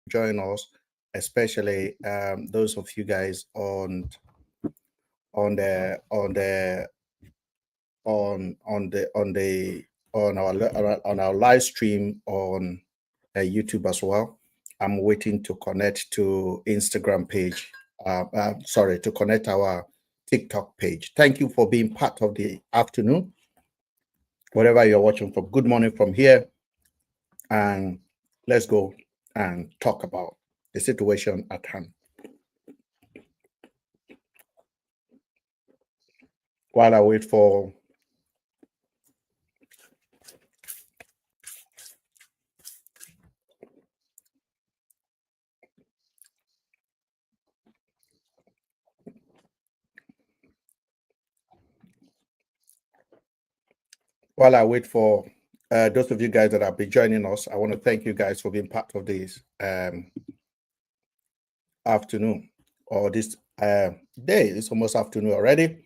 join us, especially those of you guys on the on the on the on our live stream on YouTube as well. I'm waiting to connect to Instagram page. Sorry, to connect our TikTok page. Thank you for being part of the afternoon, wherever you're watching from. Good morning from here, and let's go and talk about the situation at hand. While I wait for those of you guys that have been joining us, I want to thank you guys for being part of this afternoon or this day. It's almost afternoon already,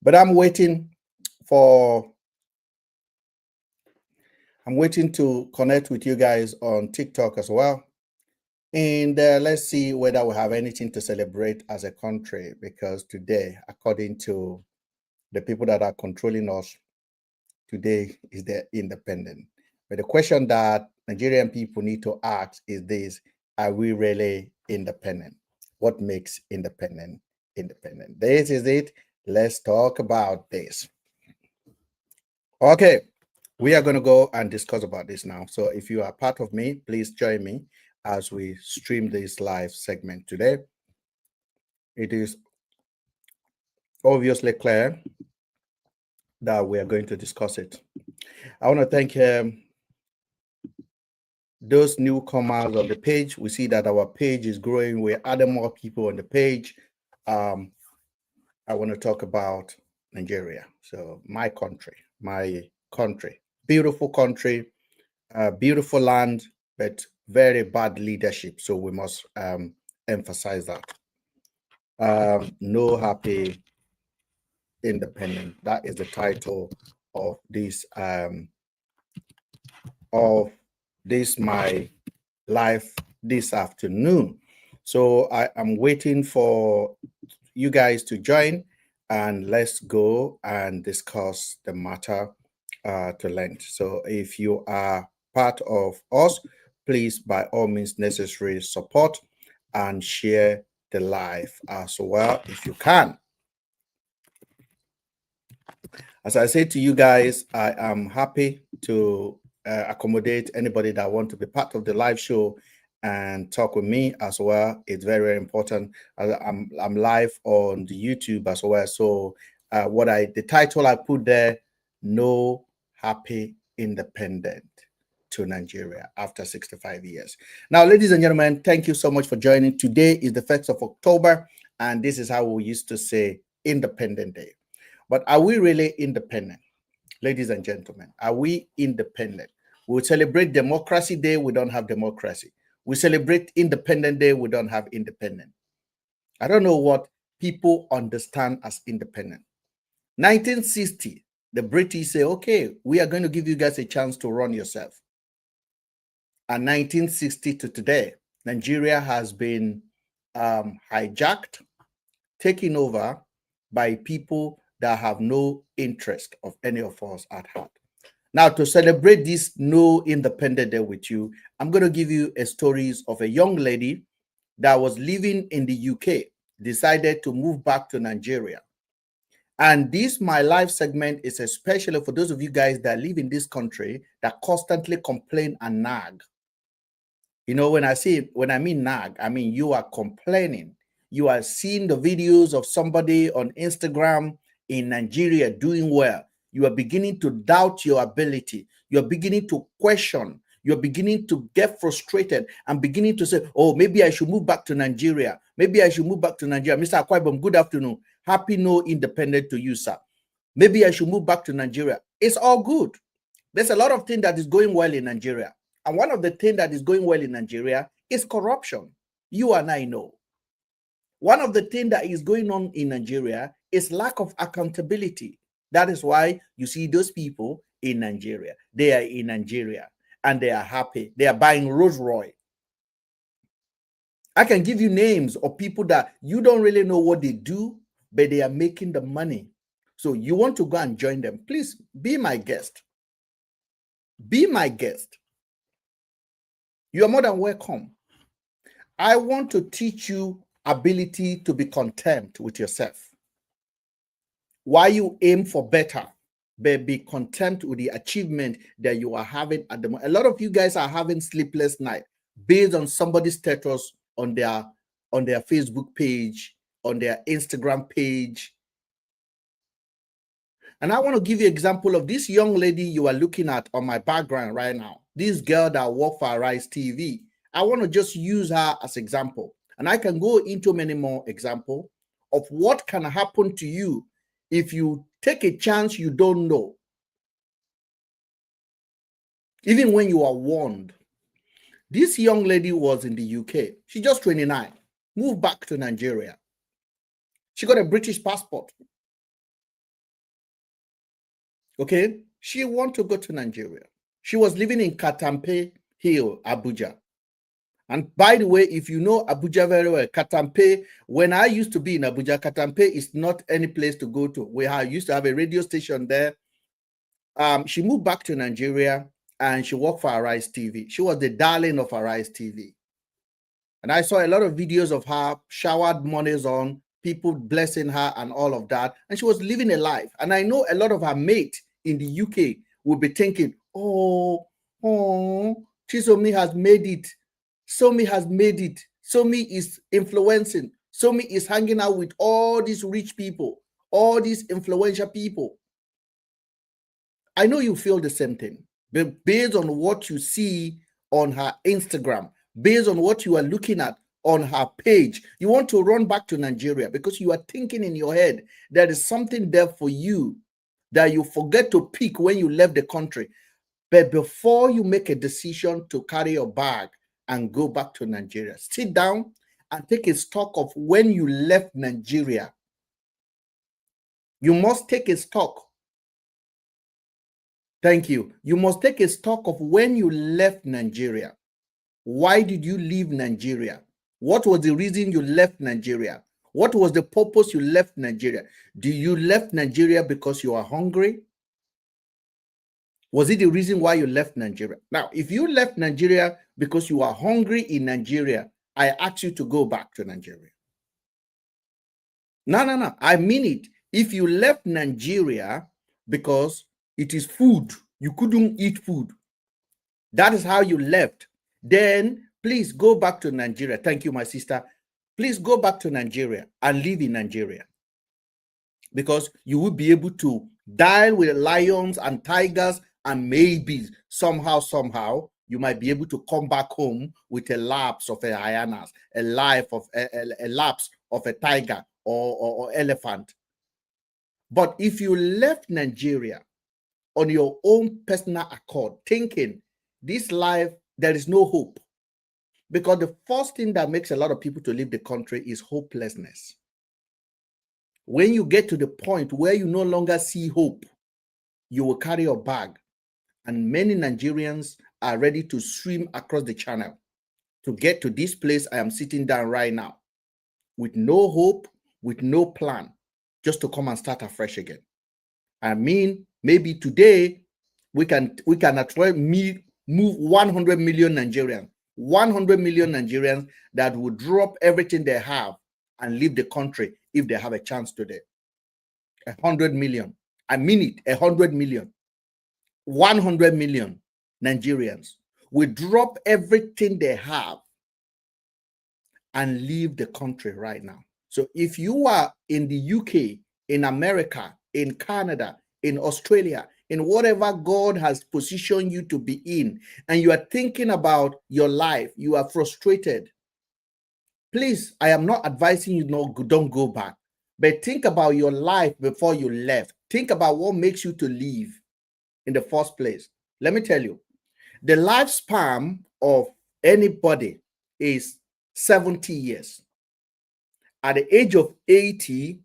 but I'm waiting to connect with you guys on TikTok as well. And let's see whether we have anything to celebrate as a country, because today, according to the people that are controlling us, today is the independent. But the question that Nigerian people need to ask is this: are we really independent? What makes independent independent? This is it. Let's talk about this. Okay, we are going to go and discuss about this now. So if you are part of me, please join me as we stream this live segment today. It is obviously clear that we are going to discuss it. I want to thank those newcomers on the page. We see that our page is growing. We're adding more people on the page. I want to talk about Nigeria. So my country, beautiful country, beautiful land, but very bad leadership. So we must emphasize that. No happy independent. That is the title of this my live this afternoon. So I am waiting for you guys to join, and let's go and discuss the matter to length. So if you are part of us, please by all means necessary support and share the live as well if you can. As I said to you guys, I am happy to accommodate anybody that want to be part of the live show and talk with me as well. It's very, very important. I'm live on the YouTube as well. So the title I put there: No Happy Independent to Nigeria after 65 years. Now, ladies and gentlemen, thank you so much for joining. Today is the 1st of October, and this is how we used to say Independent Day. But are we really independent? Ladies and gentlemen, are we independent? We celebrate Democracy Day, we don't have democracy. We celebrate Independent Day, we don't have independent. I don't know what people understand as independent. 1960, the British say, okay, we are going to give you guys a chance to run yourself. And 1960 to today, Nigeria has been hijacked, taken over by people that have no interest of any of us at heart. Now, to celebrate this No Independent Day with you, I'm going to give you a stories of a young lady that was living in the UK, decided to move back to Nigeria. And this my live segment is especially for those of you guys that live in this country that constantly complain and nag. You know, when I mean nag, I mean you are complaining. You are seeing the videos of somebody on Instagram in Nigeria doing well. You are beginning to doubt your ability. You're beginning to question. You're beginning to get frustrated and beginning to say, oh, maybe I should move back to Nigeria. Maybe I should move back to Nigeria. Mr. Akwaibom, good afternoon. Happy No Independent to you, sir. Maybe I should move back to Nigeria. It's all good. There's a lot of things that is going well in Nigeria. And one of the things that is going well in Nigeria is corruption. You and I know. One of the things that is going on in Nigeria is lack of accountability. That is why you see those people in Nigeria. They are in Nigeria and they are happy. They are buying Rolls Royce. I can give you names of people that you don't really know what they do, but they are making the money. So you want to go and join them, please be my guest. Be my guest. You are more than welcome. I want to teach you ability to be content with yourself. Why you aim for better, but be content with the achievement that you are having at the moment. A lot of you guys are having sleepless night based on somebody's status on their Facebook page, on their Instagram page. And I want to give you an example of this young lady you are looking at on my background right now. This girl that works for Arise TV. I want to just use her as example. And I can go into many more examples of what can happen to you if you take a chance you don't know. Even when you are warned. This young lady was in the UK. She's just 29. Moved back to Nigeria. She got a British passport. Okay, she wanted to go to Nigeria. She was living in Katampe Hill, Abuja. And by the way, if you know Abuja very well, Katampe, when I used to be in Abuja, Katampe is not any place to go to. We used to have a radio station there. She moved back to Nigeria and she worked for Arise TV. She was the darling of Arise TV. And I saw a lot of videos of her, showered monies on, people blessing her and all of that. And she was living a life. And I know a lot of her mates in the UK will be thinking, oh, Chisomi has made it. Somi has made it. Somi is influencing. Somi is hanging out with all these rich people, all these influential people. I know you feel the same thing, but based on what you see on her Instagram, based on what you are looking at on her page, you want to run back to Nigeria because you are thinking in your head there is something there for you that you forget to pick when you left the country. But before you make a decision to carry your bag and go back to Nigeria, sit down and take a stock of when you left Nigeria. You must take a stock. Thank you. You must take a stock of when you left Nigeria. Why did you leave Nigeria? What was the reason you left Nigeria? What was the purpose you left Nigeria? Do you left Nigeria because you are hungry? Was it the reason why you left Nigeria? Now, if you left Nigeria because you are hungry in Nigeria, I ask you to go back to Nigeria. No. I mean it. If you left Nigeria because it is food, you couldn't eat food, that is how you left, then please go back to Nigeria. Thank you, my sister. Please go back to Nigeria and live in Nigeria because you will be able to deal with lions and tigers, and maybe somehow you might be able to come back home with a lapse of a hyenas, a lapse of a tiger or elephant. But if you left Nigeria on your own personal accord, thinking this life, there is no hope, because the first thing that makes a lot of people to leave the country is hopelessness. When you get to the point where you no longer see hope, you will carry your bag. And many Nigerians are ready to swim across the channel to get to this place I am sitting down right now, with no hope, with no plan, just to come and start afresh again. I mean, maybe today we can actually move 100 million Nigerians, 100 million Nigerians that would drop everything they have and leave the country if they have a chance today. 100 million. I mean it, 100 million. 100 million Nigerians will drop everything they have and leave the country right now. So if you are in the UK, in America, in Canada, in Australia, in whatever God has positioned you to be in, and you are thinking about your life, you are frustrated, please, I am not advising you don't go back, but think about your life before you left. Think about what makes you to leave in the first place. Let me tell you, the lifespan of anybody is 70 years. At the age of 80,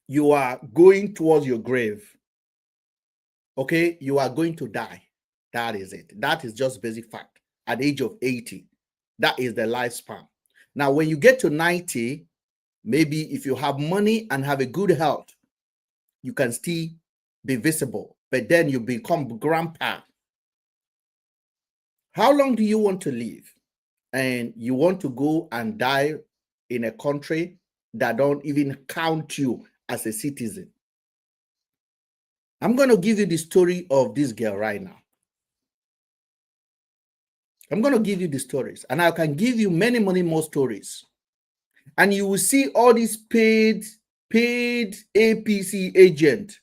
you are going towards your grave. Okay, you are going to die. That is it. That is just basic fact. At the age of 80, That is the lifespan. Now, when you get to 90, maybe if you have money and have a good health, you can still be visible, but then you become grandpa. How long do you want to live? And you want to go and die in a country that don't even count you as a citizen. I'm going to give you the story of this girl right now. I'm going to give you the stories, and I can give you many more stories. And you will see all these paid APC agent,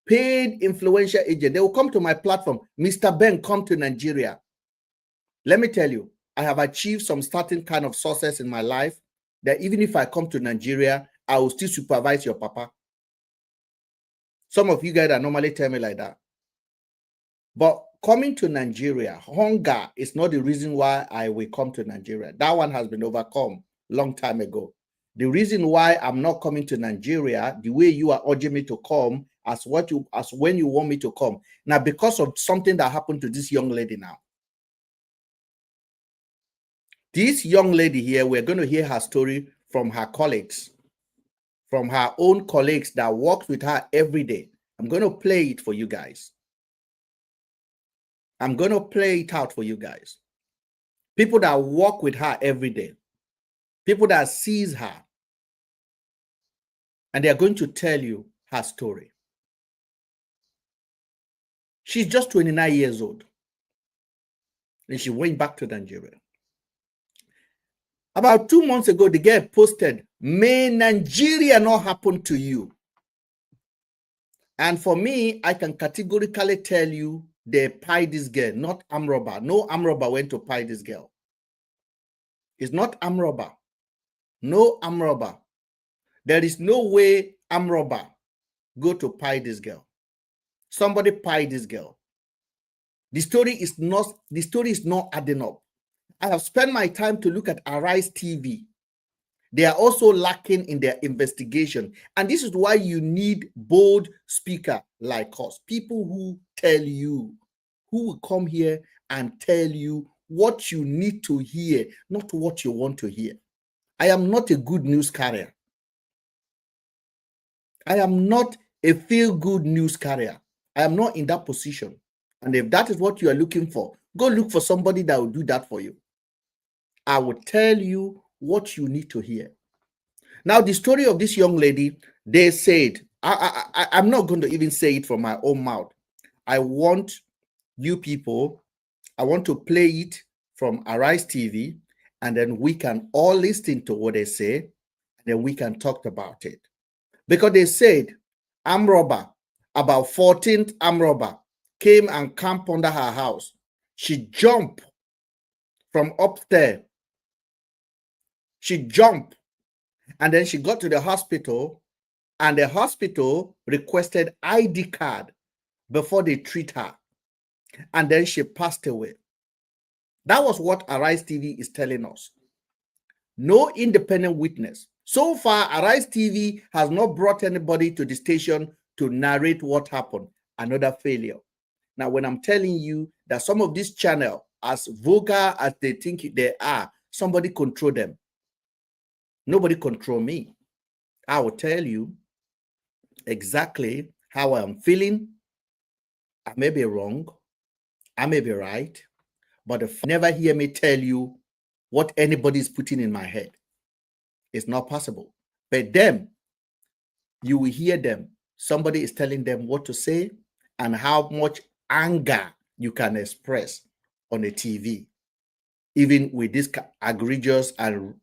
paid influential agent. They will come to my platform. Mr. Ben, come to Nigeria. Let me tell you, I have achieved some certain kind of success in my life that even if I come to Nigeria, I will still supervise your papa. Some of you guys that normally tell me like that. But coming to Nigeria, hunger is not the reason why I will come to Nigeria. That one has been overcome long time ago. The reason why I'm not coming to Nigeria the way you are urging me to come as when you want me to come. Now, because of something that happened to this young lady now. This young lady here, we're going to hear her story from her colleagues, from her own colleagues that worked with her every day. I'm going to play it for you guys. I'm going to play it out for you guys. People that work with her every day. People that sees her. And they're going to tell you her story. She's just 29 years old. And she went back to Nigeria. About 2 months ago, the girl posted, "May Nigeria not happen to you." And for me, I can categorically tell you they pie this girl, not arm robber. No arm robber went to pie this girl. It's not arm robber. No arm robber. There is no way arm robber go to pie this girl. Somebody pie this girl. The story is not adding up. I have spent my time to look at Arise TV. They are also lacking in their investigation. And this is why you need bold speaker like us. People who tell you, who will come here and tell you what you need to hear, not what you want to hear. I am not a good news carrier. I am not a feel-good news carrier. I am not in that position. And if that is what you are looking for, go look for somebody that will do that for you. I will tell you what you need to hear. Now, the story of this young lady, they said, I'm not going to even say it from my own mouth. I want you people, I want to play it from Arise TV, and then we can all listen to what they say, and then we can talk about it. Because they said, armed robber, about 14th armed robber, came and camped under her house. She jumped from upstairs. She jumped, and then she got to the hospital, and the hospital requested ID card before they treat her. And then she passed away. That was what Arise TV is telling us. No independent witness. So far, Arise TV has not brought anybody to the station to narrate what happened. Another failure. Now, when I'm telling you that some of these channels, as vulgar as they think they are, somebody control them. Nobody control me. I will tell you exactly how I'm feeling. I may be wrong. I may be right. But if you never hear me tell you what anybody is putting in my head, it's not possible. But them, you will hear them. Somebody is telling them what to say and how much anger you can express on a TV, even with this egregious and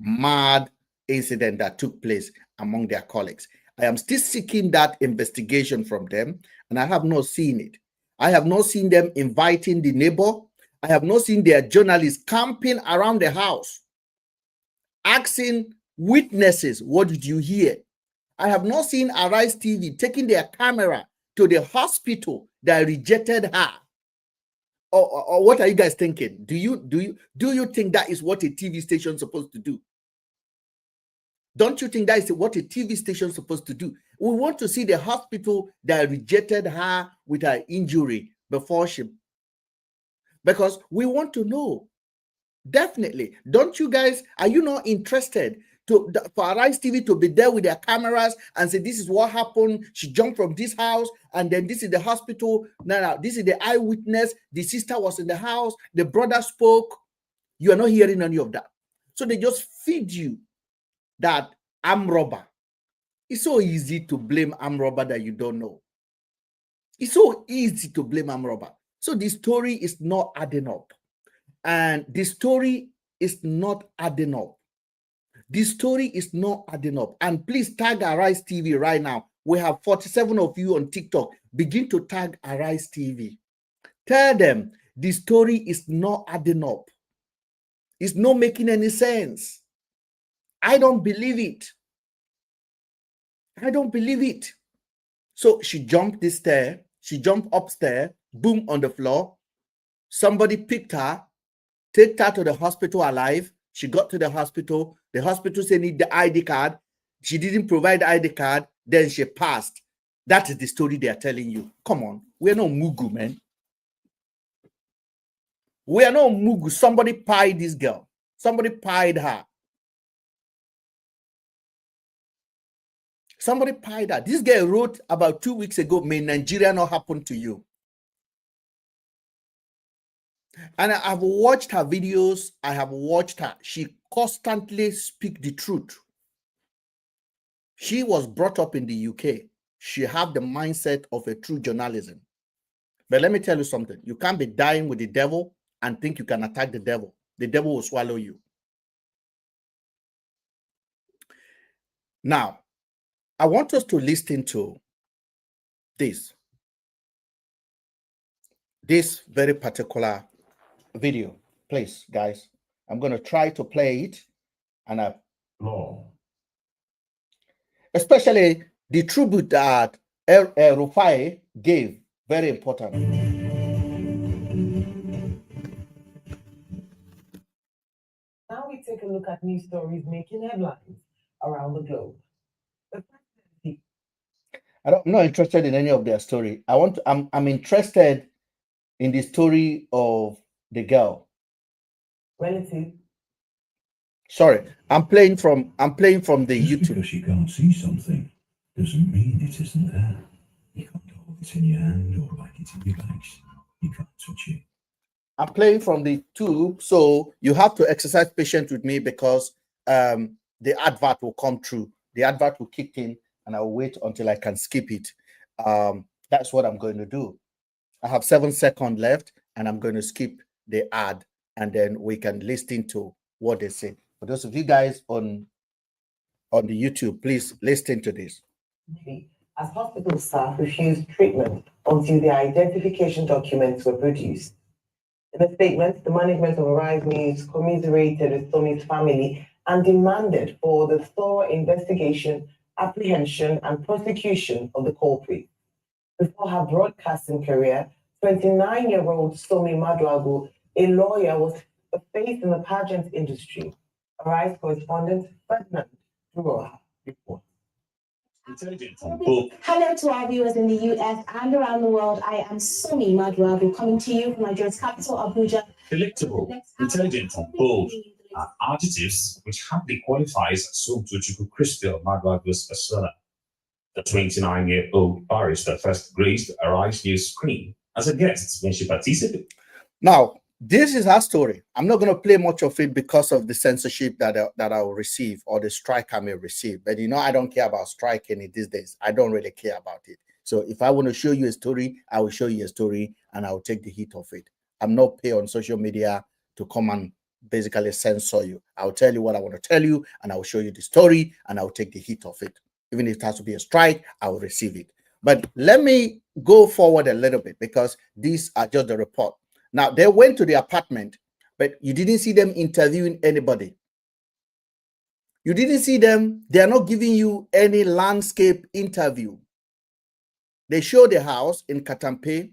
mad incident that took place among their colleagues. I am still seeking that investigation from them, and I have not seen it. I have not seen them inviting the neighbor. I have not seen their journalists camping around the house, asking witnesses, what did you hear? I have not seen Arise TV taking their camera to the hospital that rejected her. Or what are you guys thinking? Do you think that is what a TV station is supposed to do? Don't you think that is what a TV station is supposed to do? We want to see the hospital that rejected her with her injury before she, because we want to know. Definitely. Don't you guys, are you not interested for Arise TV to be there with their cameras and say, this is what happened. She jumped from this house, and then this is the hospital. Now, this is the eyewitness. The sister was in the house. The brother spoke. You are not hearing any of that. So they just feed you that armed robber. It's so easy to blame armed robber that you don't know. It's so easy to blame armed robber. So the story is not adding up. And the story is not adding up. The story is not adding up. And please tag Arise TV right now. We have 47 of you on TikTok. Begin to tag Arise TV. Tell them the story is not adding up. It's not making any sense. I don't believe it. I don't believe it. So she jumped this stair. She jumped upstairs, boom, on the floor. Somebody picked her, take her to the hospital alive. She got to the hospital. The hospital said need the ID card. She didn't provide the ID card. Then she passed. That is the story they are telling you. Come on. We're not Mugu, man. We are not Mugu. Somebody pied this girl. Somebody pied her. Somebody pied her. This girl wrote about 2 weeks ago, may Nigeria not happen to you. And I've watched her videos. I have watched her. She constantly speaks the truth. She was brought up in the UK. She have the mindset of a true journalism. But let me tell you something. You can't be dying with the devil and think you can attack the devil. The devil will swallow you. Now, I want us to listen to this very particular video. Please, guys, I'm going to try to play it. And especially the tribute that Rufai gave, very important. Now we take a look at news stories making headlines around the globe. I'm not interested in any of their story. I'm interested in the story of the girl. Relative. Sorry, I'm playing from the Just YouTube. because you can't see something doesn't mean it isn't there. You can't hold it in your hand or like it in your legs. You can't touch it. I'm playing from the YouTube, so you have to exercise patience with me because the advert will come through. The advert will kick in, and I'll wait until I can skip it. That's what I'm going to do. I have 7 seconds left, and I'm going to skip the ad, and then we can listen to what they say. For those of you guys on the YouTube, please listen to this. As hospital staff refused treatment until their identification documents were produced. In a statement, the management of Arise News commiserated with Tomi's family and demanded for the thorough investigation, apprehension, and prosecution of the culprit. Before her broadcasting career, 29-year-old Somi Maduagu, a lawyer, was a face in the pageant industry. Arise correspondent Ferdinand Duroha reports. Hello to our viewers in the US and around the world. I am Somi Maduagu coming to you from Nigeria's capital, Abuja. Delectable, intelligent, and bold are adjectives which happily qualifies Somtochukwu Christel Maduagu's persona. The 29-year-old barrister first graced Arise News screen as a guest when she participated. Now, this is her story. I'm not going to play much of it because of the censorship that I will receive or the strike I may receive. But you know, I don't care about striking it these days. I don't really care about it. So if I want to show you a story, I will show you a story and I will take the heat of it. I'm not paid on social media to come and basically censor you. I'll tell you what I want to tell you and I will show you the story and I will take the heat of it. Even if it has to be a strike, I will receive it. But let me go forward a little bit because these are just the report. Now, they went to the apartment, but you didn't see them interviewing anybody. You didn't see them. They are not giving you any landscape interview. They show the house in Katampe.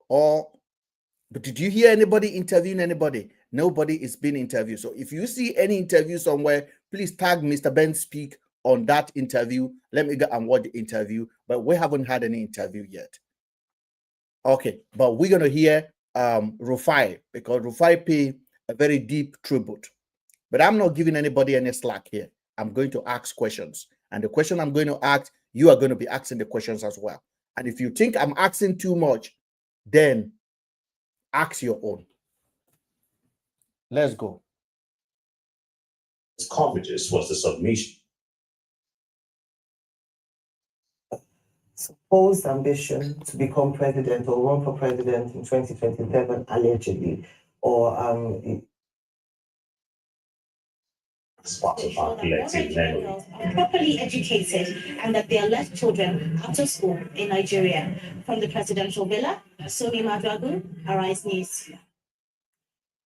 But did you hear anybody interviewing anybody? Nobody is being interviewed. So if you see any interview somewhere, please tag Mr. Ben Speak on that interview. Let me go and watch the interview. But we haven't had any interview yet. Okay, but we're going to hear Rufai, because Rufai paid a very deep tribute. But I'm not giving anybody any slack here. I'm going to ask questions. And the question I'm going to ask, you are going to be asking the questions as well. And if you think I'm asking too much, then ask your own. Let's go. His coverages was the submission. Supposed ambition to become president or run for president in 2027, allegedly, or As part of our collective memory. Are properly educated and that they are left children out of school in Nigeria. From the presidential villa, Somi Madragu, Arise News.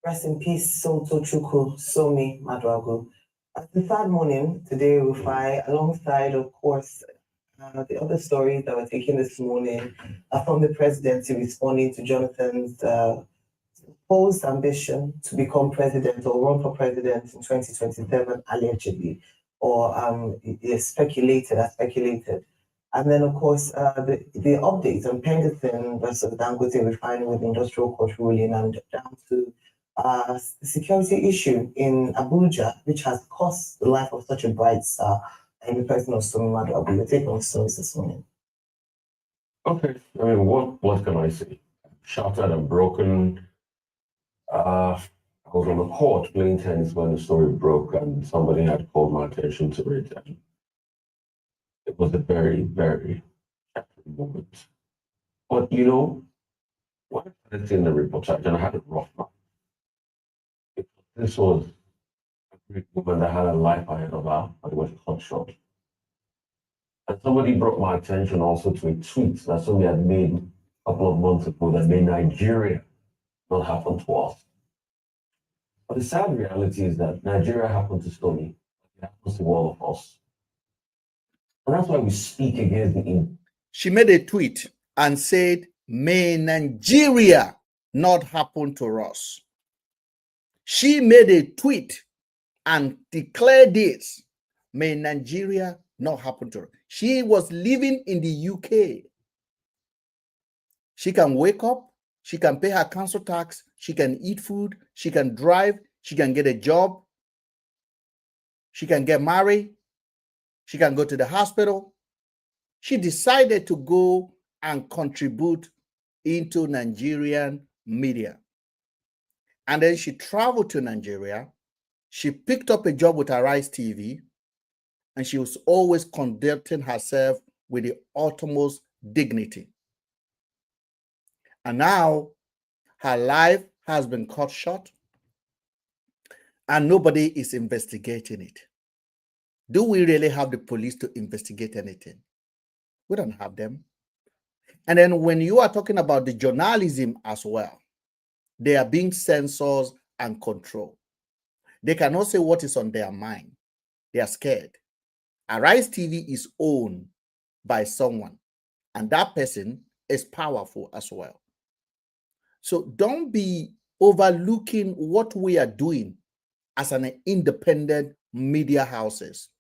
rest in peace, Sotochukwu Somi Madragu. At the third morning today, Rufai, alongside, of course, the other stories that were taken this morning from the presidency responding to Jonathan's supposed ambition to become president or run for president in 2027, allegedly, or is speculated. And then, of course, the updates on Penderson versus Dangote refining with industrial court ruling, and down to the security issue in Abuja, which has cost the life of such a bright star in the person of Somi Madragu. Your take on stories this morning. Okay, I mean, what can I say? Shattered and broken. I was on the court playing tennis when the story broke, and somebody had called my attention to it. And it was a very, very shattering moment. But you know, when I started seeing the reportage, and I had a rough night. This was a great woman that had a life ahead of her, but it was cut short. And somebody brought my attention also to a tweet that somebody had made a couple of months ago that made Nigeria not happen to us. But the sad reality is that Nigeria happened to Somi. It happens to all of us. And that's why we speak against the... She made a tweet and said, may Nigeria not happen to us. She made a tweet and declared this, may Nigeria not happen to her. She was living in the UK. She can wake up, she can pay her council tax, she can eat food, she can drive, she can get a job, she can get married, she can go to the hospital. She decided to go and contribute into Nigerian media. And then she traveled to Nigeria. She picked up a job with Arise TV, and she was always conducting herself with the utmost dignity. And now her life has been cut short, and nobody is investigating it. Do we really have the police to investigate anything? We don't have them. And then when you are talking about the journalism as well, they are being censored and controlled. They cannot say what is on their mind. They are scared. Arise TV is owned by someone, and that person is powerful as well. So don't be overlooking what we are doing as an independent media houses,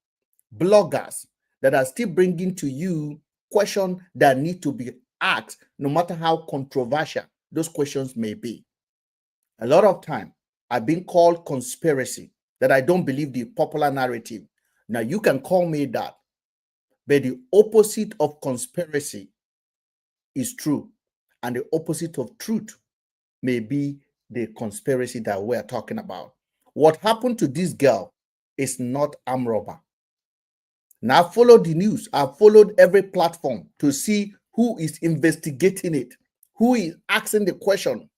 bloggers that are still bringing to you questions that need to be asked, no matter how controversial those questions may be. A lot of time, I've been called conspiracy, that I don't believe the popular narrative. Now, you can call me that, but the opposite of conspiracy is true, and the opposite of truth may be the conspiracy that we're talking about. What happened to this girl is not armed robber. Now, I've followed the news. I've followed every platform to see who is investigating it, who is asking the question.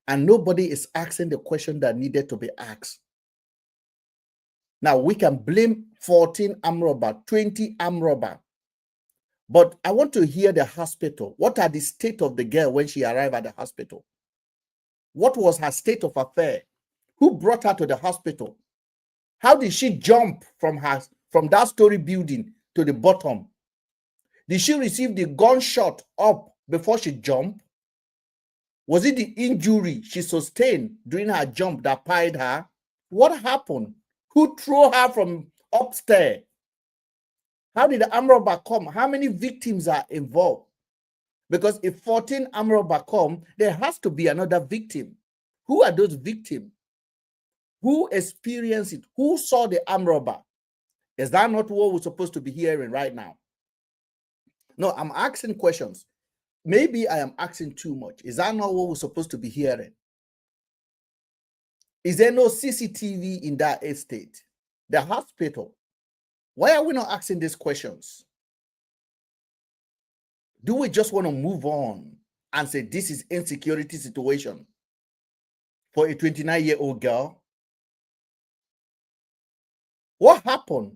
And nobody is asking the question that needed to be asked. Now, we can blame 14 armed robber, 20 armed robber. But I want to hear the hospital. What are the state of the girl when she arrived at the hospital? What was her state of affair? Who brought her to the hospital? How did she jump from that story building to the bottom? Did she receive the gunshot up before she jumped? Was it the injury she sustained during her jump that piled her? What happened? Who threw her from upstairs? How did the armed robber come? How many victims are involved? Because if 14 armed robber come, there has to be another victim. Who are those victims? Who experienced it? Who saw the armed robber? Is that not what we're supposed to be hearing right now? No, I'm asking questions. Maybe I am asking too much. Is that not what we're supposed to be hearing? Is there no CCTV in that estate? The hospital? Why are we not asking these questions? Do we just want to move on and say this is insecurity situation for a 29-year-old girl? What happened?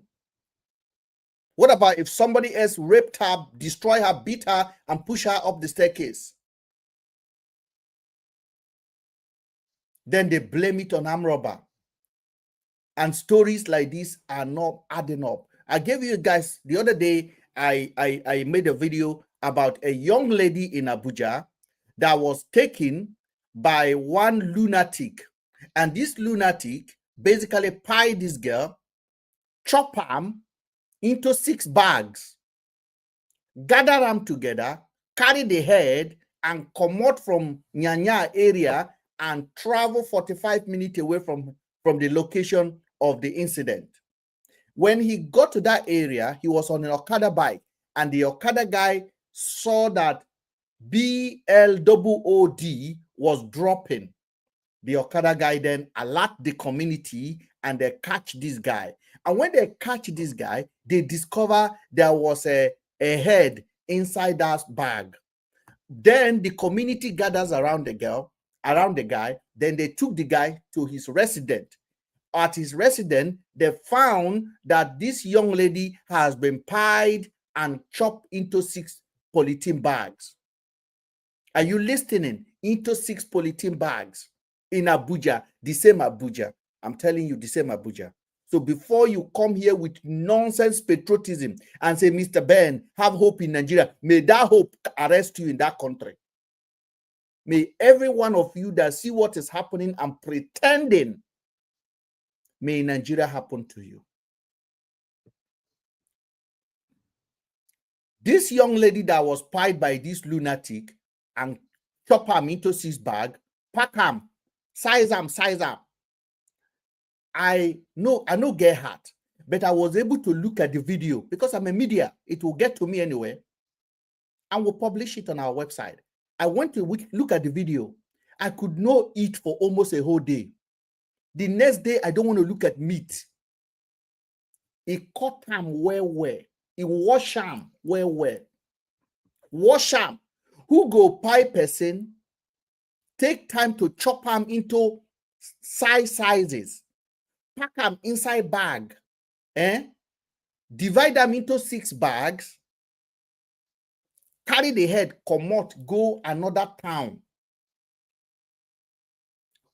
What about if somebody else raped her, destroyed her, beat her, and pushed her up the staircase? Then they blame it on armed robber. And stories like this are not adding up. I gave you guys the other day, I made a video about a young lady in Abuja that was taken by one lunatic. And this lunatic basically pied this girl, chop her into 6 bags, gather them together, carry the head, and come out from Nyanya area and travel 45 minutes away from the location of the incident. When he got to that area, he was on an Okada bike, and the Okada guy saw that BLOOD was dropping. The Okada guy then alert the community, and they catch this guy. And when they catch this guy, they discover there was a head inside that bag. Then the community gathers around the guy. Then they took the guy to his residence. At his residence, they found that this young lady has been pied and chopped into 6 polythene bags. Are you listening? Into 6 polythene bags in Abuja, the same Abuja. I'm telling you, the same Abuja. So before you come here with nonsense patriotism and say, Mr. Ben, have hope in Nigeria, may that hope arrest you in that country. May every one of you that see what is happening and pretending, may Nigeria happen to you. This young lady that was pied by this lunatic and chop her into 6 bags, pack them, size them. I know get hurt, but I was able to look at the video because I'm a media. It will get to me anyway, and we'll publish it on our website. I went to look at the video. I could not eat for almost a whole day. The next day, I don't want to look at meat. He cut them well. He wash them well. Wash them. Who go pie person, take time to chop them into sizes. Pack them inside bag, divide them into 6 bags, carry the head, come out, go another town.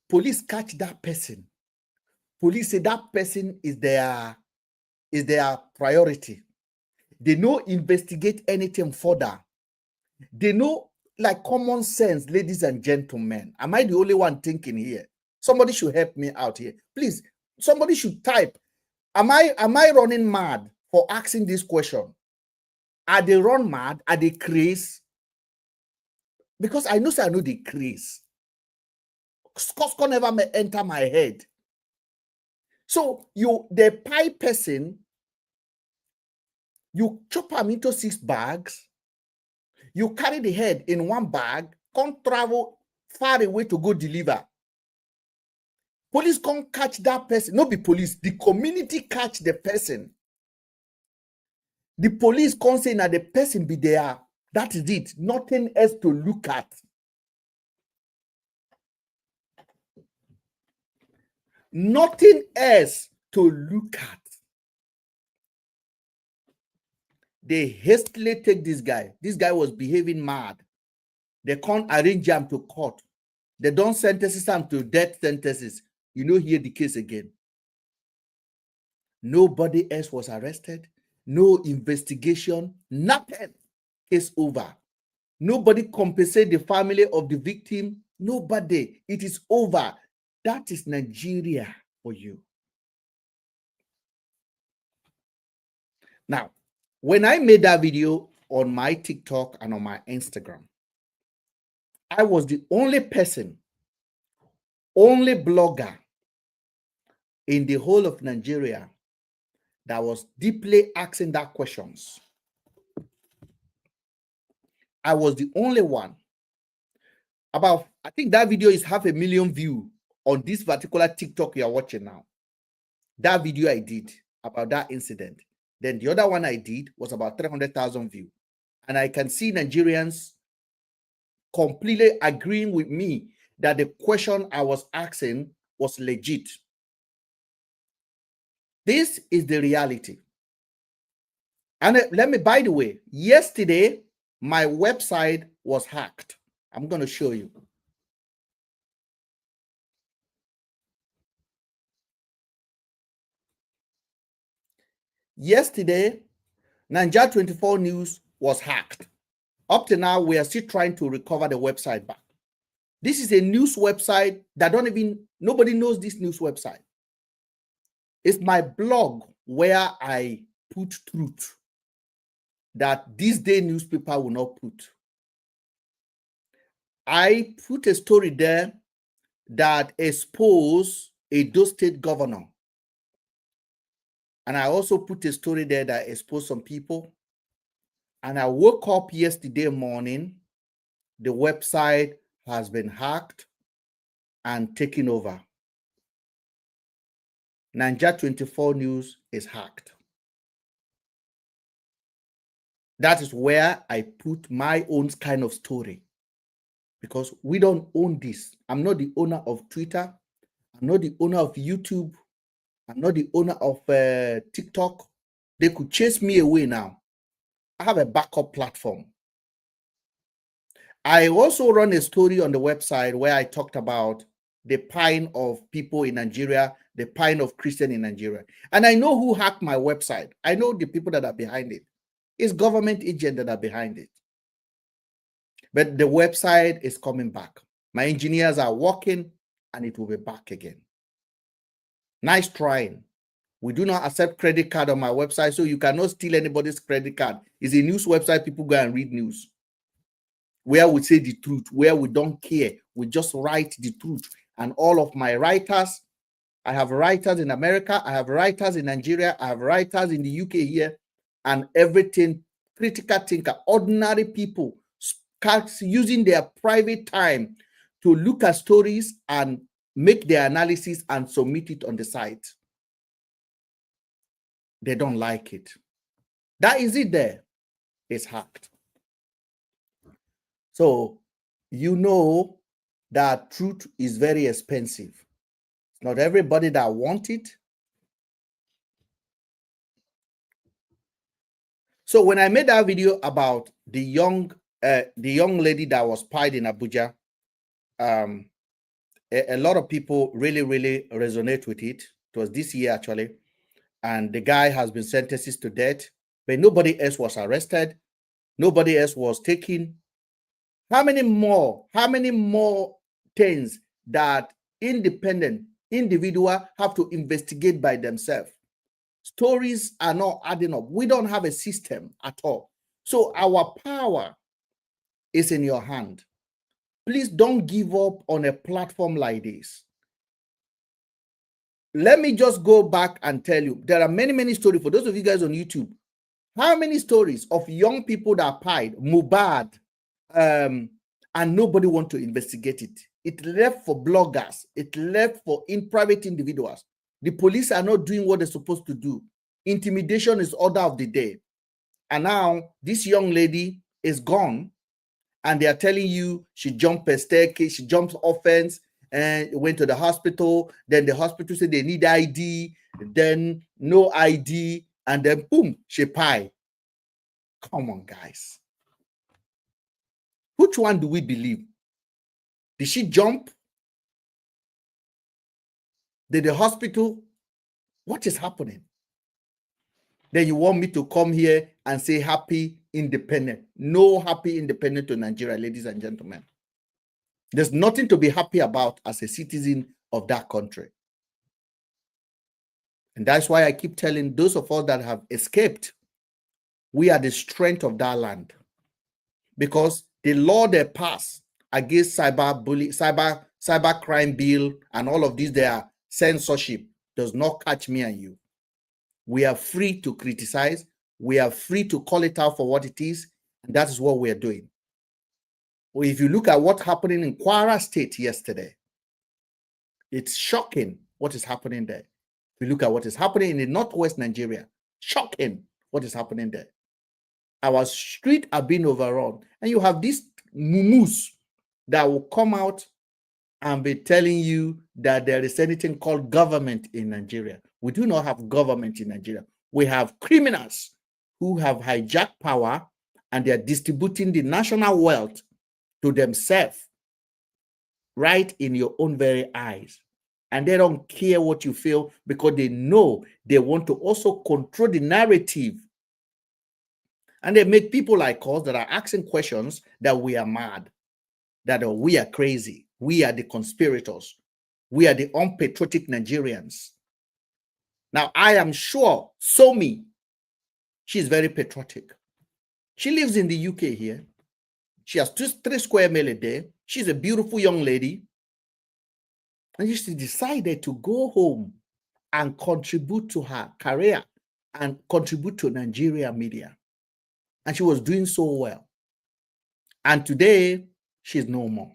Police catch that person. Police say that person is their priority. They don't investigate anything further. They know, like common sense, ladies and gentlemen. Am I the only one thinking here? Somebody should help me out here. Please, somebody should type. Am I running mad for asking this question? Are they run mad? Are they crazy? Because I know they crazy. Costco never may enter my head. So the pie person, you chop them into 6 bags, you carry the head in 1 bag, can't travel far away to go deliver. Police can't catch that person. Not be police. The community catch the person. The police can't say that the person be there. That is it. Nothing else to look at. Nothing else to look at. They hastily take this guy. This guy was behaving mad. They can't arrange him to court. They don't sentence him to death sentences. You know, hear the case again. Nobody else was arrested. No investigation. Nothing. Case over. Nobody compensate the family of the victim. Nobody. It is over. That is Nigeria for you. Now, when I made that video on my TikTok and on my Instagram, I was the only person only blogger in the whole of Nigeria that was deeply asking that questions. I was the only one. I think that video is 500,000 views on this particular TikTok you are watching now. That video I did about that incident. Then the other one I did was about 300,000 views. And I can see Nigerians completely agreeing with me that the question I was asking was legit. This is the reality. And let me, by the way, yesterday, my website was hacked. I'm going to show you. Yesterday, Nigeria 24 News was hacked. Up to now, we are still trying to recover the website back. This is a news website that nobody knows this news website. It's my blog where I put truth that this day newspaper will not put. I put a story there that exposed a Edo State governor. And I also put a story there that exposed some people. And I woke up yesterday morning, the website has been hacked and taken over. Nigeria 24 News is hacked. That is where I put my own kind of story. Because we don't own this. I'm not the owner of Twitter. I'm not the owner of YouTube. I'm not the owner of TikTok. They could chase me away now. I have a backup platform. I also run a story on the website where I talked about the pain of people in Nigeria, the pain of Christians in Nigeria. And I know who hacked my website. I know the people that are behind it. It's government agents that are behind it. But the website is coming back. My engineers are working and it will be back again. Nice trying. We do not accept credit card on my website, so you cannot steal anybody's credit card. It's a news website. People go and read news. Where we say the truth, where we don't care. We just write the truth. And all of my writers, I have writers in America, I have writers in Nigeria, I have writers in the UK here, and everything, critical thinker, ordinary people, using their private time to look at stories and make their analysis and submit it on the site. They don't like it. That is it there. It's hacked. So you know that truth is very expensive. It's not everybody that wants it. So when I made that video about the young lady that was spied in Abuja, a lot of people really resonate with it. It was this year actually. And the guy has been sentenced to death, but nobody else was arrested. Nobody else was taken. How many more things that independent individuals have to investigate by themselves? Stories are not adding up. We don't have a system at all. So our power is in your hand. Please don't give up on a platform like this. Let me just go back and tell you, there are many stories for those of you guys on YouTube. How many stories of young people that pied, Mubad, and nobody want to investigate it? It left for bloggers. It left for private individuals. The police are not doing what they're supposed to do. Intimidation is order of the day. And now this young lady is gone, and they are telling you she jumped a staircase, she jumped off fence, and went to the hospital. Then the hospital said they need ID, then no ID, and then boom, she pied. Come on, guys. Which one do we believe? Did she jump? Did the hospital? What is happening? Then you want me to come here and say happy independent? No happy independent to Nigeria, ladies and gentlemen. There's nothing to be happy about as a citizen of that country. And that's why I keep telling those of us that have escaped, we are the strength of that land. Because the law they pass against cyber cybercrime bill and all of these, their censorship does not catch me and you. We are free to criticize. We are free to call it out for what it is. And that is what we are doing. Well, if you look at what's happening in Kwara State yesterday, it's shocking what is happening there. If you look at what is happening in the northwest Nigeria, shocking what is happening there. Our streets are being overrun. And you have these mumus that will come out and be telling you that there is anything called government in Nigeria. We do not have government in Nigeria. We have criminals who have hijacked power and they are distributing the national wealth to themselves right in your own very eyes. And they don't care what you feel because they know they want to also control the narrative. And they make people like us that are asking questions that we are mad, that we are crazy. We are the conspirators. We are the unpatriotic Nigerians. Now, I am sure Somi, she's very patriotic. She lives in the UK here. She has 3 square meals a day. She's a beautiful young lady. And she decided to go home and contribute to her career and contribute to Nigeria media. And she was doing so well. And today, she's no more.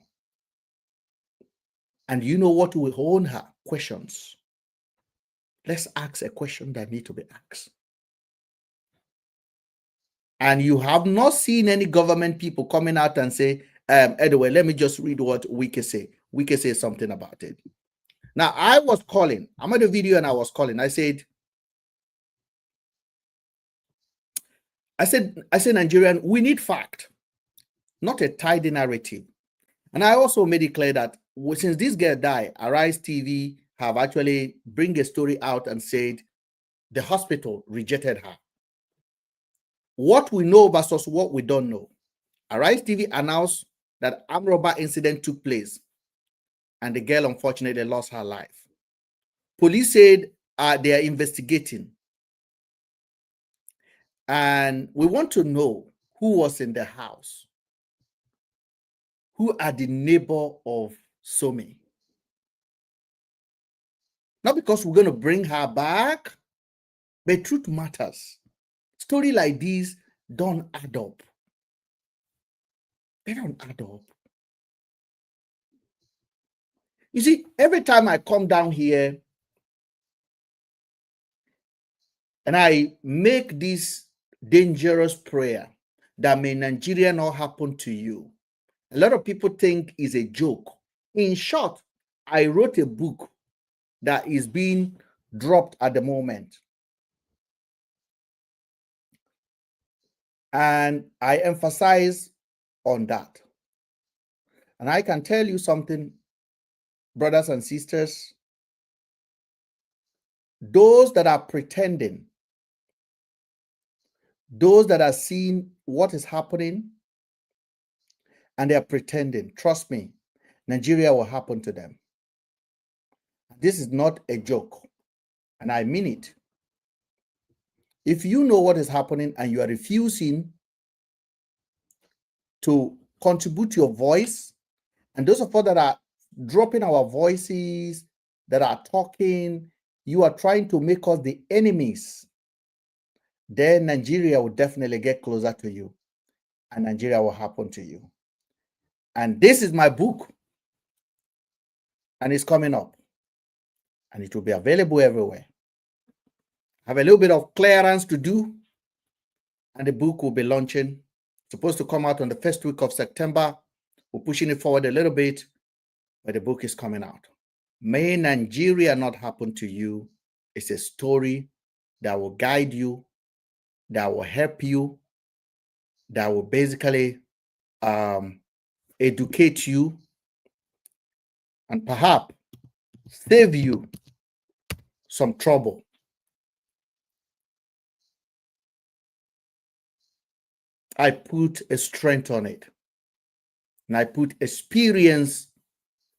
And you know what will hold her? Questions. Let's ask a question that needs to be asked. And you have not seen any government people coming out and say, anyway, let me just read what Wike say. Wike say something about it. Now, I was calling. I made a video and I was calling. I said, Nigerian, we need fact, not a tidy narrative. And I also made it clear that since this girl died, Arise TV have actually bring a story out and said the hospital rejected her. What we know versus what we don't know. Arise TV announced that armed robber incident took place and the girl unfortunately lost her life. Police said they are investigating. And we want to know who was in the house. Who are the neighbor of Somi? Not because we're going to bring her back, but truth matters. Story like these don't add up. They don't add up. You see, every time I come down here and I make this dangerous prayer that may Nigeria not happen to you, a lot of people think it's a joke. In short, I wrote a book that is being dropped at the moment. And I emphasize on that. And I can tell you something, brothers and sisters, those that are pretending, those that are seeing what is happening, and they are pretending, trust me, Nigeria will happen to them. This is not a joke, and I mean it. If you know what is happening and you are refusing to contribute your voice, and those of us that are dropping our voices, that are talking, you are trying to make us the enemies, then Nigeria will definitely get closer to you, and Nigeria will happen to you. And this is my book, and it's coming up, and it will be available everywhere. I have a little bit of clearance to do, and the book will be launching. It's supposed to come out on the first week of September. We're pushing it forward a little bit, but the book is coming out. May Nigeria not happen to you. It's a story that will guide you, that will help you, that will basically educate you, and perhaps save you some trouble. I put a strength on it. And I put experience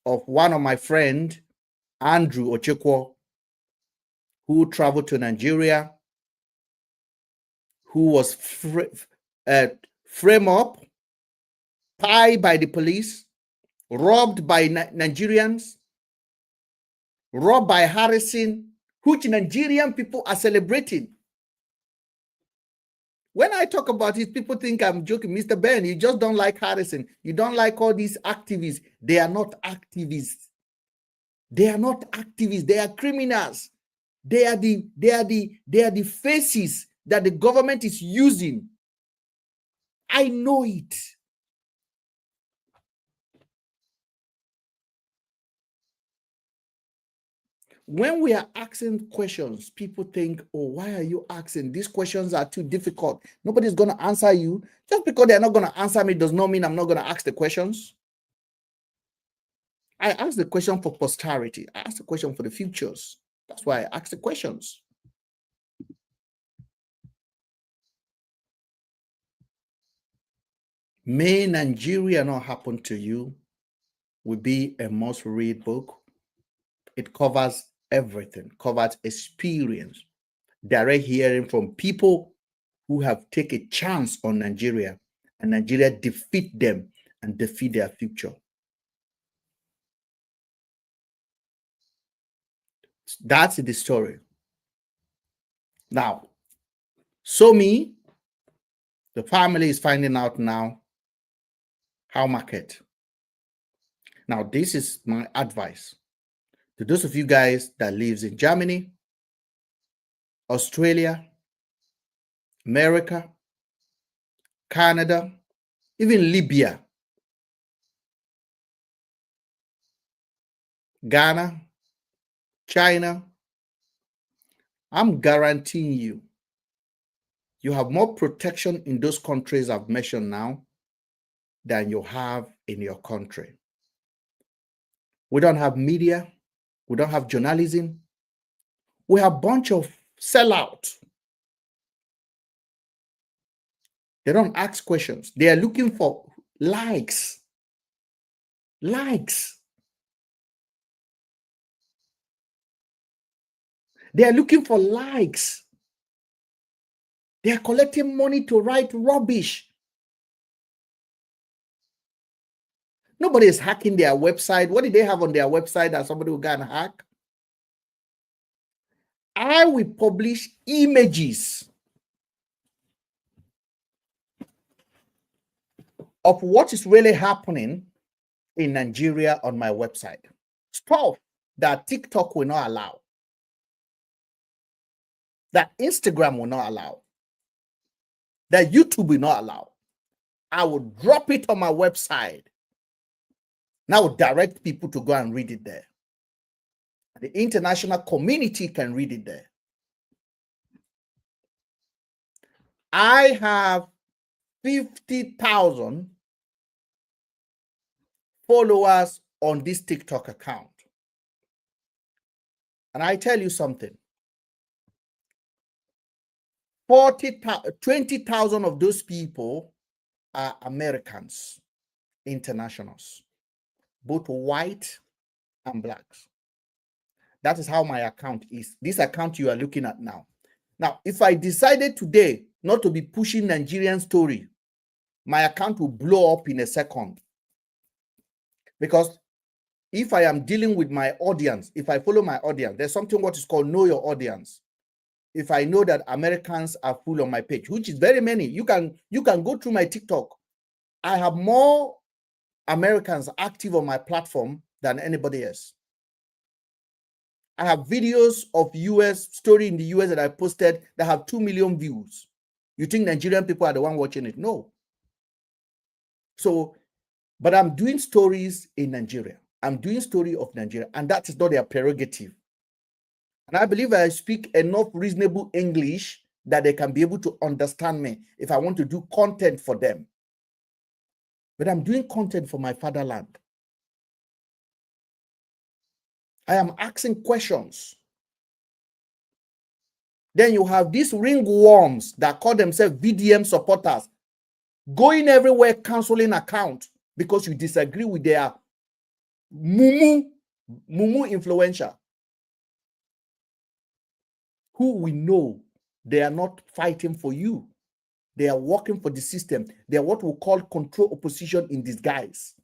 of one of my friends, Andrew Ochekwo, who traveled to Nigeria, who was framed up, tied by the police, robbed by Nigerians, robbed by Harrison, which Nigerian people are celebrating. When I talk about it, people think I'm joking. Mr. Ben, you just don't like Harrison. You don't like all these activists. They are not activists. They are not activists. They are criminals. They are the faces that the government is using. I know it. When we are asking questions, people think, oh, why are you asking? These questions are too difficult. Nobody's going to answer you. Just because they're not going to answer me does not mean I'm not going to ask the questions. I ask the question for posterity. I ask the question for the futures. That's why I ask the questions. May Nigeria Not Happen to You will be a must-read book. It covers everything, covers experience, direct hearing from people who have taken a chance on Nigeria, and Nigeria defeat them and defeat their future. That's the story. Now, Somi, the family is finding out now how market. Now, this is my advice to those of you guys that lives in Germany, Australia, America, Canada, even Libya, Ghana, China. I'm guaranteeing you, you have more protection in those countries I've mentioned now than you have in your country. We don't have media. We don't have journalism. We have a bunch of sellouts. They don't ask questions. They are looking for likes. Likes. They are looking for likes. They are collecting money to write rubbish. Nobody is hacking their website. What did they have on their website that somebody will go and hack? I will publish images of what is really happening in Nigeria on my website. Stuff that TikTok will not allow, that Instagram will not allow, that YouTube will not allow. I will drop it on my website. Now direct people to go and read it there. The international community can read it there. I have 50,000 followers on this TikTok account. And I tell you something, 20,000 of those people are Americans, internationals, both white and blacks. That is how my account is. This account you are looking at now. Now, if I decided today not to be pushing Nigerian story, my account will blow up in a second. Because if I am dealing with my audience, if I follow my audience, there's something what is called know your audience. If I know that Americans are full on my page, which is very many, you can go through my TikTok. I have more Americans active on my platform than anybody else. I have videos of US story in the US that I posted that have 2 million views. You think Nigerian people are the one watching it? No. So, but I'm doing stories in Nigeria. I'm doing story of Nigeria, and that is not their prerogative. And I believe I speak enough reasonable English that they can be able to understand me if I want to do content for them. But I'm doing content for my fatherland. I am asking questions. Then you have these ringworms that call themselves VDM supporters going everywhere canceling account because you disagree with their mumu influencer, who we know they are not fighting for you. They are working for the system. They are what we call control opposition in disguise.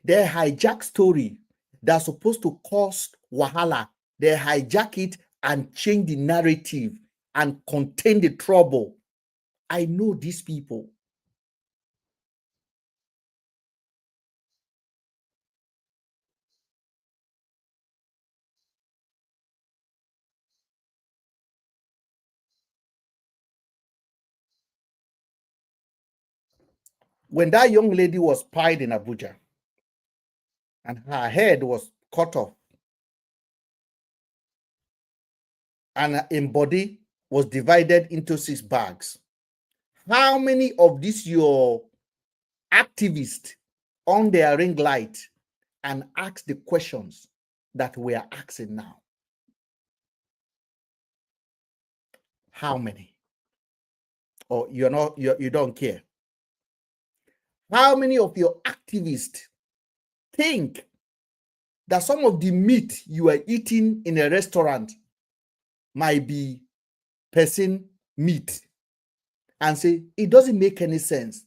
They hijack story that's supposed to cause wahala. They hijack it and change the narrative and contain the trouble. I know these people. When that young lady was pied in Abuja and her head was cut off and her body was divided into 6 bags, how many of these your activists on their ring light and ask the questions that we are asking now? How many? Or you're not, you don't care? How many of your activists think that some of the meat you are eating in a restaurant might be person meat, and say it doesn't make any sense?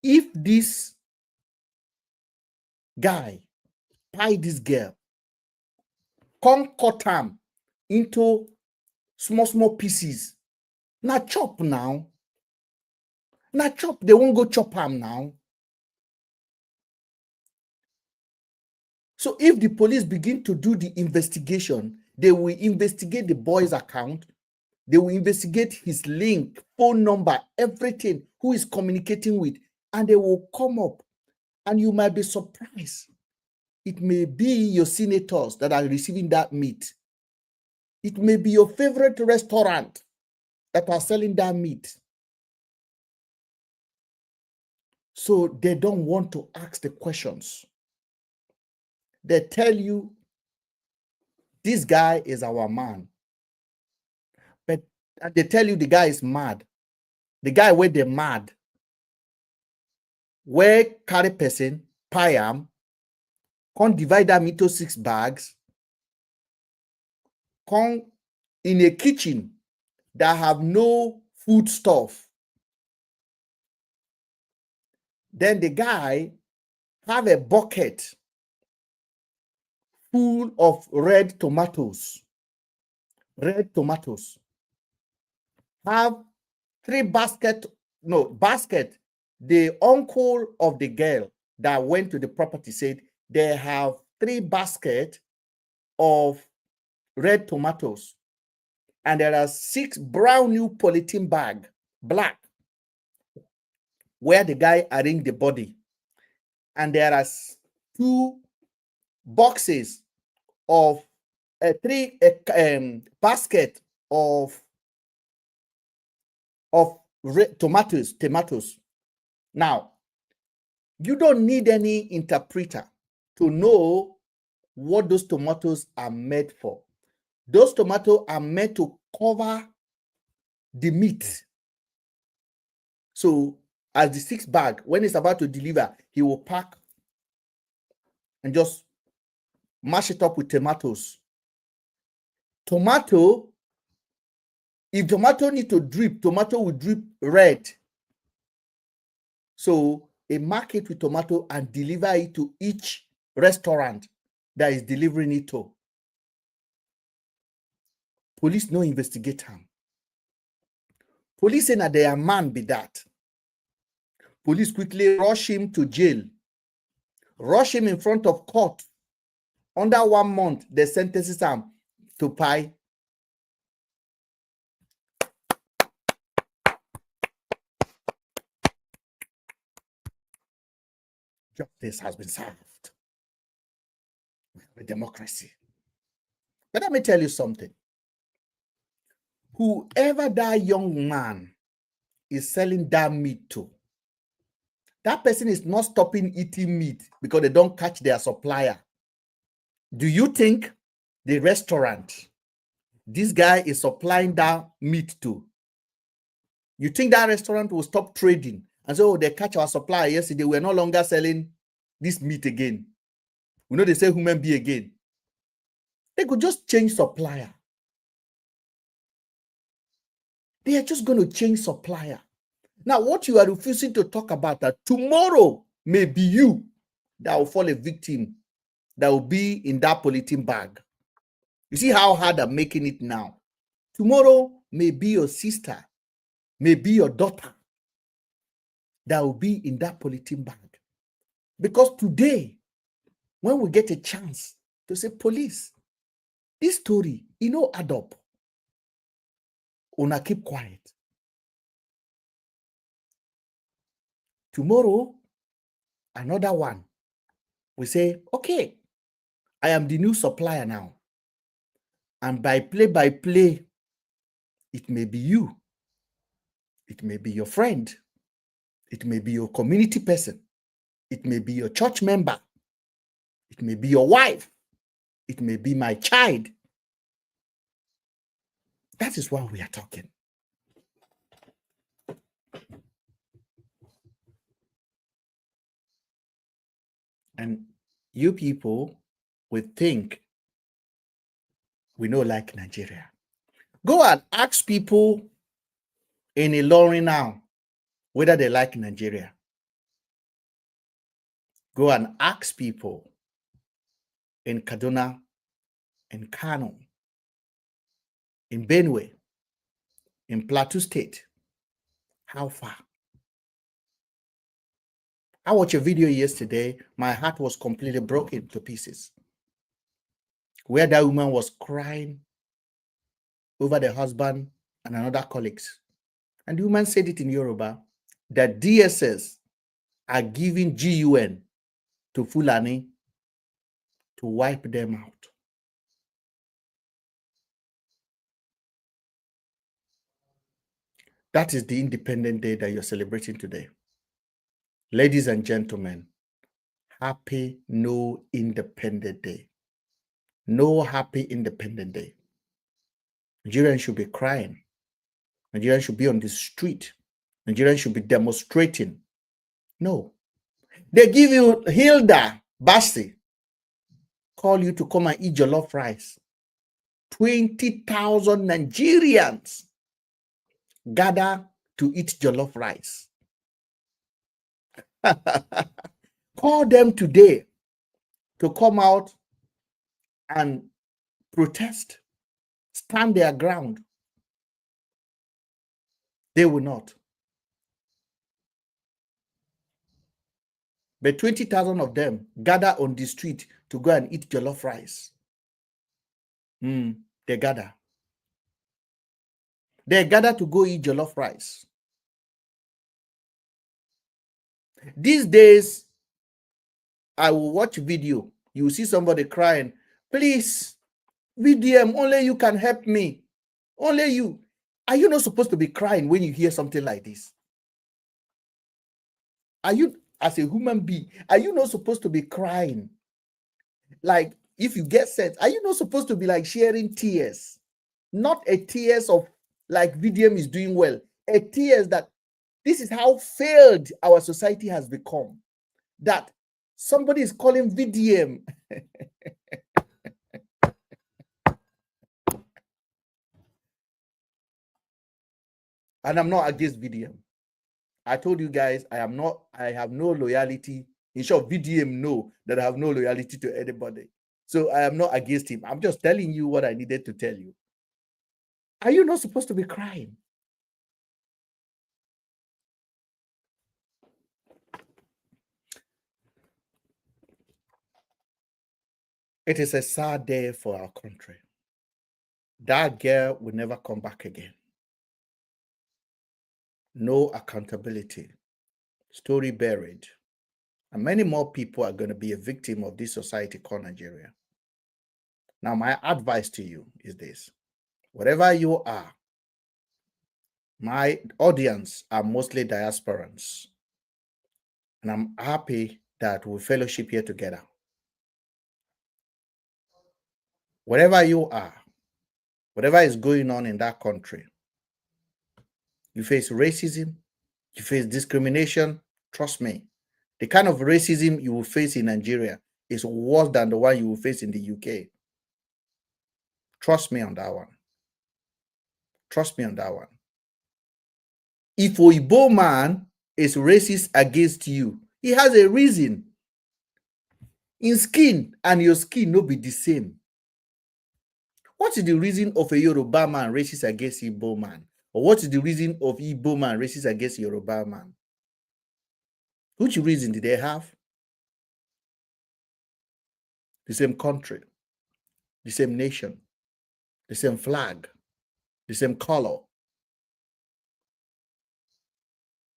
If this guy pie this girl, come cut am into small pieces, now chop now. Now chop, they won't go chop am now. So if the police begin to do the investigation, they will investigate the boy's account, they will investigate his link, phone number, everything, who is communicating with, and they will come up, and you might be surprised. It may be your senators that are receiving that meat. It may be your favorite restaurant that are selling that meat. So they don't want to ask the questions. They tell you, this guy is our man. But they tell you the guy is mad. The guy where they mad, where carry person, pie am, can't divide them into 6 bags, come in a kitchen that have no food stuff. Then the guy have a bucket full of red tomatoes. Red tomatoes. Have 3 basket. The uncle of the girl that went to the property said they have 3 baskets of red tomatoes, and there are 6 brown new polythene bag, black, where the guy arranged the body, and there are 2 boxes of 3 basket of red tomatoes. Now, you don't need any interpreter to know what those tomatoes are made for. Those tomatoes are meant to cover the meat. So as the 6 bag, when it's about to deliver, he will pack and just mash it up with tomatoes. Tomato, if tomato need to drip, tomato will drip red. So a market with tomato and deliver it to each restaurant that is delivering it to. Police no investigate him. Police say that their man be that. Police quickly rush him to jail. Rush him in front of court. Under 1 month, they sentences him to pie. Justice has been served. We have a democracy. But let me tell you something. Whoever that young man is selling that meat to, that person is not stopping eating meat because they don't catch their supplier. Do you think the restaurant this guy is supplying that meat to, you think that restaurant will stop trading and say, oh, they catch our supplier yesterday, we're no longer selling this meat again? We know they say human being again. They could just change supplier. They are just going to change supplier. Now, what you are refusing to talk about, that tomorrow may be you that will fall a victim, that will be in that polythene bag. You see how hard I'm making it now. Tomorrow may be your sister, may be your daughter that will be in that polythene bag. Because today, when we get a chance to say, police, this story, add up. Una keep quiet. Tomorrow, another one. We say, okay, I am the new supplier now. And by play, it may be you. It may be your friend. It may be your community person. It may be your church member. It may be your wife. It may be my child. That is why we are talking. And you people will think we know like Nigeria. Go and ask people in Ilorin now whether they like Nigeria. Go and ask people in Kaduna, in Kano, in Benue, in Plateau State. How far? I watched a video yesterday. My heart was completely broken to pieces. Where that woman was crying over the husband and another colleagues. And the woman said it in Yoruba, that DSS are giving GUN to Fulani to wipe them out. That is the Independent Day that you're celebrating today. Ladies and gentlemen, happy No Independent Day. No happy Independent Day. Nigerians should be crying. Nigerians should be on the street. Nigerians should be demonstrating. No. They give you Hilda Basi, call you to come and eat jollof rice. 20,000 Nigerians gather to eat jollof rice. Call them today to come out and protest, stand their ground. They will not. But 20,000 of them gather on the street to go and eat jollof rice. They gather. They gather to go eat jollof rice. These days, I will watch video. You will see somebody crying, please, VDM, only you can help me. Only you. Are you not supposed to be crying when you hear something like this? Are you, as a human being, are you not supposed to be crying? Like, if you get set, are you not supposed to be like sharing tears? Not a tears of like VDM is doing well. A tears that this is how failed our society has become. That somebody is calling VDM. And I'm not against VDM. I told you guys, I have no loyalty. In short, VDM know that I have no loyalty to anybody. So I am not against him. I'm just telling you what I needed to tell you. Are you not supposed to be crying? It is a sad day for our country. That girl will never come back again. No accountability. Story buried. And many more people are going to be a victim of this society called Nigeria. Now, my advice to you is this. Wherever you are, my audience are mostly diasporans. And I'm happy that we fellowship here together. Wherever you are, whatever is going on in that country, you face racism, you face discrimination, trust me. The kind of racism you will face in Nigeria is worse than the one you will face in the UK. Trust me on that one. Trust me on that one. If Oyibo man is racist against you, he has a reason. In skin and your skin no be the same. What is the reason of a Yoruba man racist against Igbo man? Or what is the reason of Igbo man racist against Yoruba man? Which reason did they have? The same country, the same nation, the same flag, the same color.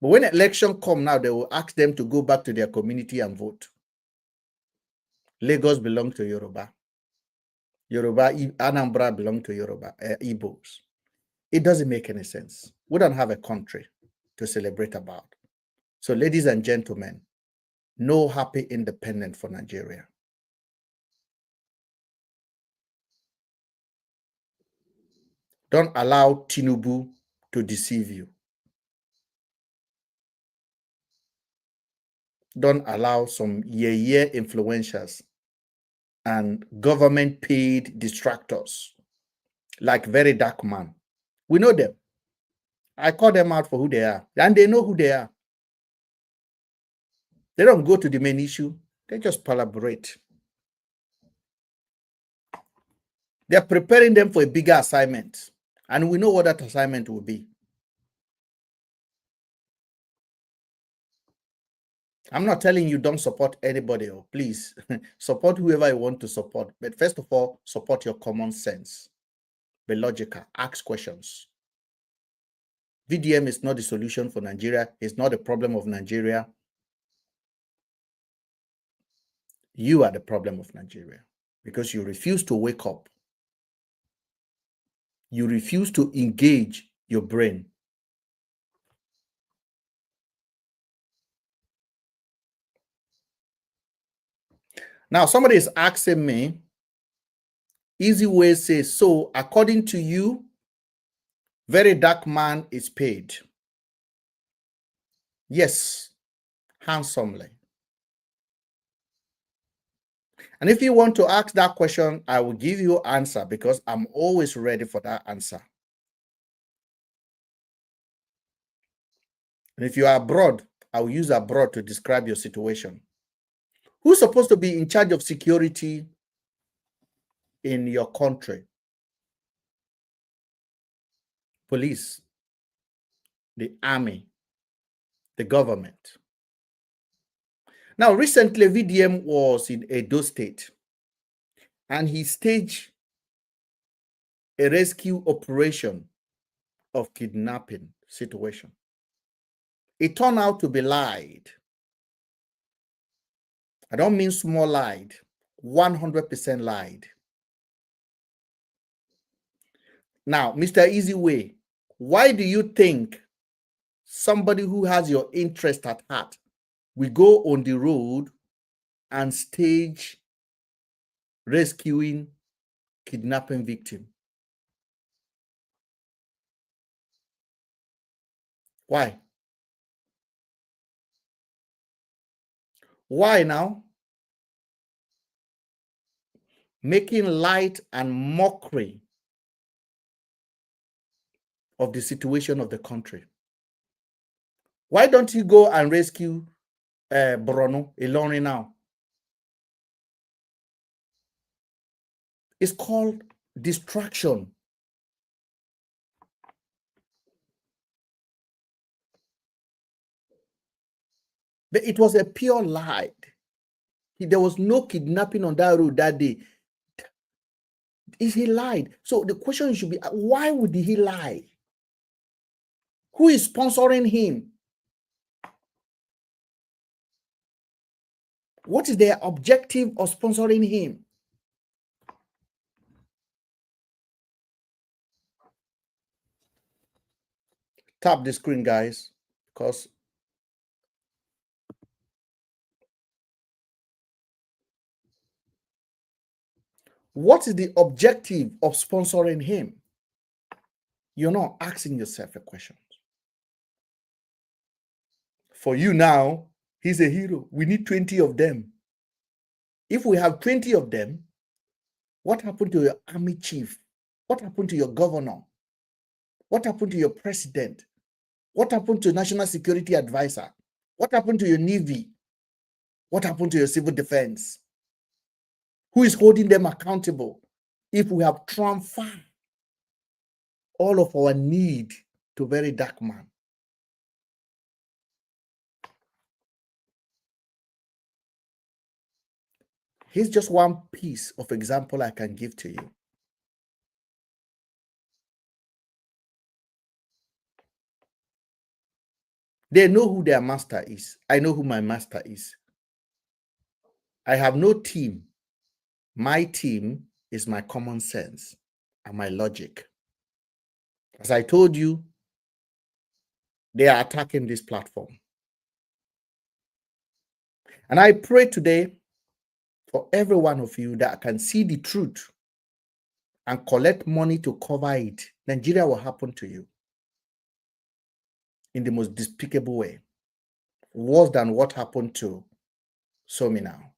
But when election come now, they will ask them to go back to their community and vote. Lagos belongs to Yoruba. Anambra belong to Yoruba, Igbos. It doesn't make any sense. We don't have a country to celebrate about. So, ladies and gentlemen, no happy independence for Nigeria. Don't allow Tinubu to deceive you. Don't allow some ye influencers and government-paid distractors like Very Dark Man. We know them. I call them out for who they are, and they know who they are. They don't go to the main issue. They just collaborate. They're preparing them for a bigger assignment, and we know what that assignment will be. I'm not telling you don't support anybody, or please support whoever you want to support. But first of all, support your common sense. Be logical, ask questions. VDM is not the solution for Nigeria. It's not the problem of Nigeria. You are the problem of Nigeria because you refuse to wake up. You refuse to engage your brain. Now, somebody is asking me, Easy Way says, so according to you, Very Dark Man is paid. Yes, handsomely. And if you want to ask that question, I will give you an answer because I'm always ready for that answer. And if you are abroad, I will use abroad to describe your situation. Who's supposed to be in charge of security in your country? Police, the army, the government. Now, recently, VDM was in Edo State, and he staged a rescue operation of kidnapping situation. It turned out to be lied. I don't mean small lied, 100% lied. Now, Mr. Easy Way, why do you think somebody who has your interest at heart will go on the road and stage rescuing kidnapping victim? Why? Why now? Making light and mockery of the situation of the country. Why don't you go and rescue Bruno Ilori now? It's called distraction. But it was a pure lie. There was no kidnapping on that road that day. He lied. So the question should be, why would he lie? Who is sponsoring him? What is their objective of sponsoring him? Tap the screen, guys, because what is the objective of sponsoring him? You're not asking yourself a question. For you now, he's a hero. We need 20 of them. If we have 20 of them, what happened to your army chief? What happened to your governor? What happened to your president? What happened to national security advisor? What happened to your navy? What happened to your civil defense? Who is holding them accountable if we have transferred all of our need to very dark man? Here's just one piece of example I can give to you. They know who their master is. I know who my master is. I have no team. My team is my common sense and my logic. As I told you, they are attacking this platform. And I pray today for every one of you that can see the truth and collect money to cover it. Nigeria will happen to you in the most despicable way, worse than what happened to Somi now.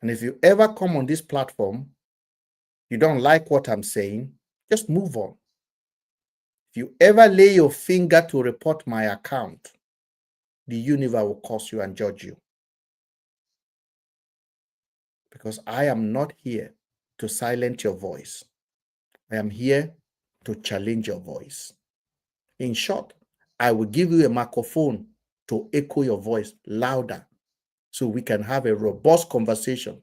And if you ever come on this platform, you don't like what I'm saying, just move on. If you ever lay your finger to report my account, the universe will curse you and judge you. Because I am not here to silence your voice. I am here to challenge your voice. In short, I will give you a microphone to echo your voice louder so we can have a robust conversation.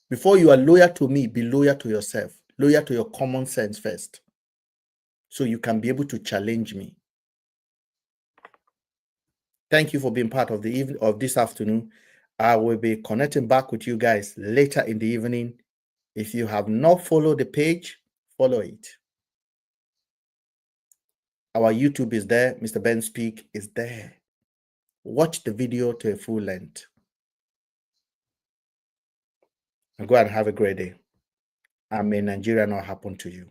Before you are loyal to me, be loyal to yourself, loyal to your common sense first, so you can be able to challenge me. Thank you for being part of the evening of this afternoon. I will be connecting back with you guys later in the evening. If you have not followed the page, follow it. Our YouTube is there. Mr. Ben Speak is there. Watch the video to a full length. And go and have a great day. And may Nigeria not happen to you.